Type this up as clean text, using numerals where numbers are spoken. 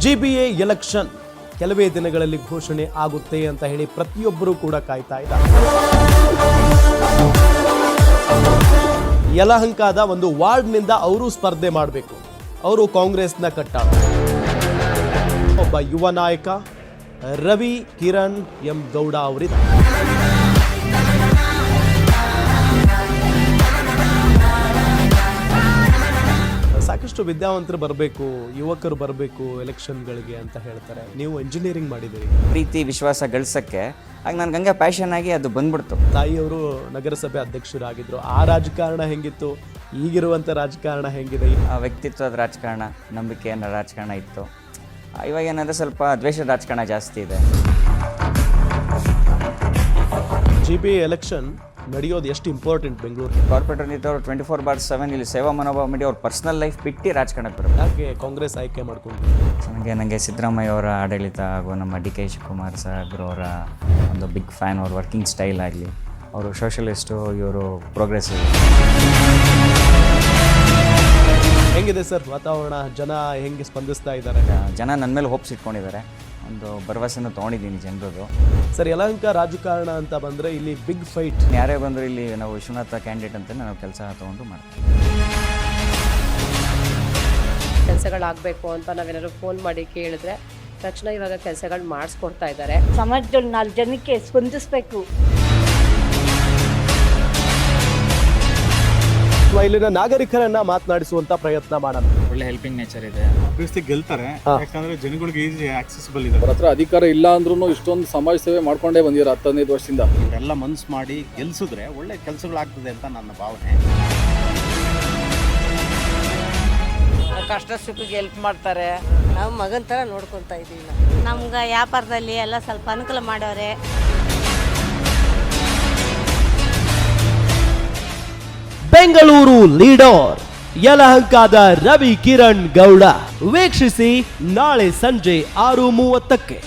GBA election ಕೆಲವೇ ದಿನಗಳಲ್ಲಿ ಘೋಷಣೆ ಆಗುತ್ತೆ ಅಂತ ಹೇಳಿ ಪ್ರತಿಯೊಬ್ಬರೂ ಕೂಡ ಕಾಯ್ತಾ ಇದ್ದಾರೆ. ಯಲಹಂಕದ ಒಂದು ವಾರ್ಡ್ನಿಂದ ಅವರು ಸ್ಪರ್ಧೆ ಮಾಡಬೇಕು. ಅವರು ಕಾಂಗ್ರೆಸ್ನ ಕಟ್ಟಾಳ. ಒಬ್ಬ ಯುವ ನಾಯಕ ರವಿ ಕಿರಣ್ ಎಂ ಗೌಡ ಅವರಿದ್ದಾರೆ. ಸಾಕಷ್ಟು ವಿದ್ಯಾವಂತರು ಬರಬೇಕು, ಯುವಕರು ಬರಬೇಕು ಎಲೆಕ್ಷನ್ಗಳಿಗೆ ಅಂತ ಹೇಳ್ತಾರೆ. ನೀವು ಇಂಜಿನಿಯರಿಂಗ್ ಮಾಡಿದ್ದೀರಿ, ಪ್ರೀತಿ ವಿಶ್ವಾಸ ಗಳಿಸಕ್ಕೆ ಆಗ ನನಗೆ ಹಂಗೆ ಪ್ಯಾಷನ್ ಆಗಿ ಅದು ಬಂದ್ಬಿಡ್ತು. ತಾಯಿಯವರು ನಗರಸಭೆ ಅಧ್ಯಕ್ಷರಾಗಿದ್ರು. ಆ ರಾಜಕಾರಣ ಹೆಂಗಿತ್ತು, ಈಗಿರುವಂಥ ರಾಜಕಾರಣ ಹೆಂಗಿದೆ? ವ್ಯಕ್ತಿತ್ವದ ರಾಜಕಾರಣ, ನಂಬಿಕೆಯ ರಾಜಕಾರಣ ಇತ್ತು. ಇವಾಗ ಏನಂದರೆ ಸ್ವಲ್ಪ ದ್ವೇಷದ ರಾಜಕಾರಣ ಜಾಸ್ತಿ ಇದೆ. GBA ಎಲೆಕ್ಷನ್ ನಡೆಯೋದು ಎಷ್ಟು ಇಂಪಾರ್ಟೆಂಟ್ ಬೆಂಗಳೂರು? ಕಾರ್ಪೊರೇಟರ್ ನಿಂತವ್ರು 24/7 ಇಲ್ಲಿ ಸೇವಾ ಮನೋಭಾವ ಮಾಡಿ ಅವ್ರ ಪರ್ಸನಲ್ ಲೈಫ್ ಬಿಟ್ಟು ರಾಜಕಾರಣಕ್ಕೆ ಬರಬೇಕು. ಯಾಕೆ ಕಾಂಗ್ರೆಸ್ ಆಯ್ಕೆ ಮಾಡ್ಕೊಂಡು? ನನಗೆ ಸಿದ್ದರಾಮಯ್ಯ ಅವರ ಆಡಳಿತ ಹಾಗೂ ನಮ್ಮ DK ಶಿವಕುಮಾರ್ ಸಾಹೇಬ್ರು ಅವರ ಒಂದು ಬಿಗ್ ಫ್ಯಾನ್. ಅವ್ರ ವರ್ಕಿಂಗ್ ಸ್ಟೈಲ್ ಆಗಲಿ, ಅವರು ಸೋಷಲಿಸ್ಟು, ಇವರು ಪ್ರೋಗ್ರೆಸಿವ್. ಹೆಂಗಿದೆ ಸರ್ ವಾತಾವರಣ? ಜನ ಹೆಂಗೆ ಸ್ಪಂದಿಸ್ತಾ ಇದ್ದಾರೆ? ಜನ ನನ್ನ ಮೇಲೆ ಹೋಪ್ಸ್ ಇಟ್ಕೊಂಡಿದ್ದಾರೆ. ಒಂದು ಭರವಸೆನೂ ತೊಗೊಂಡಿದ್ದೀನಿ ಜನರದು. ಸರ್, ಯಲಹಂಕ ರಾಜಕಾರಣ ಅಂತ ಬಂದರೆ ಇಲ್ಲಿ ಬಿಗ್ ಫೈಟ್. ಯಾರೇ ಬಂದರೂ ಇಲ್ಲಿ ನಾವು ವಿಶ್ವನಾಥ ಕ್ಯಾಂಡಿಡೇಟ್ ಅಂತ ನಾವು ಕೆಲಸ ತೊಗೊಂಡು ಮಾಡ್ತೀವಿ. ಕೆಲಸಗಳಾಗಬೇಕು ಅಂತ ನಾವೇನಾದ್ರು ಫೋನ್ ಮಾಡಿ ಕೇಳಿದ್ರೆ ತಕ್ಷಣ ಇವಾಗ ಕೆಲಸಗಳು ಮಾಡಿಸ್ಕೊಡ್ತಾ ಇದ್ದಾರೆ. ಸಮಾಜದಲ್ಲಿ 4 ಜನಕ್ಕೆ ಸ್ಪಂದಿಸಬೇಕು. ಇಲ್ಲಿನ ನಾಗರಿಕರನ್ನ ಮಾತನಾಡಿಸುವಂತ ಪ್ರಯತ್ನ ಮಾಡೋಣ. ಒಳ್ಳೆ ಹೆಲ್ಪಿಂಗ್ ನೇಚರ್ ಇದೆ. ಅಭಿವೃದ್ಧಿ ಗೆಲ್ತಾರೆ, ಯಾಕಂದ್ರೆ ಜನಗಳಿಗೆ ಈಸಿ ಆಕ್ಸೆಸಿಬಲ್ ಇದೆ. ಅವ್ರ ಹತ್ರ ಅಧಿಕಾರ ಇಲ್ಲ ಅಂದ್ರೂ ಇಷ್ಟೊಂದು ಸಮಾಜ ಸೇವೆ ಮಾಡ್ಕೊಂಡೇ ಬಂದಿರೋ 10-15 ವರ್ಷದಿಂದ. ಇವರೆಲ್ಲ ಮನ್ಸು ಮಾಡಿ ಗೆಲ್ಸಿದ್ರೆ ಒಳ್ಳೆ ಕೆಲಸಗಳಾಗ್ತದೆ ಅಂತ ನನ್ನ ಭಾವನೆ. ಕಷ್ಟ ಸುಖಕ್ಕೆ ಹೆಲ್ಪ್ ಮಾಡ್ತಾರೆ. ನಾವು ಮಗನ ಥರ ನೋಡ್ಕೊತಾ ಇದ್ದೀವಿ. ನಮ್ಗೆ ವ್ಯಾಪಾರದಲ್ಲಿ ಎಲ್ಲ ಸ್ವಲ್ಪ ಅನುಕೂಲ ಮಾಡೋರೆ. ಬೆಂಗಳೂರು ಲೀಡರ್ ಯಲಹಂಕದ ರವಿ ಕಿರಣ್ ಗೌಡ. ವೀಕ್ಷಿಸಿ ನಾಳೆ ಸಂಜೆ 6:30ಕ್ಕೆ.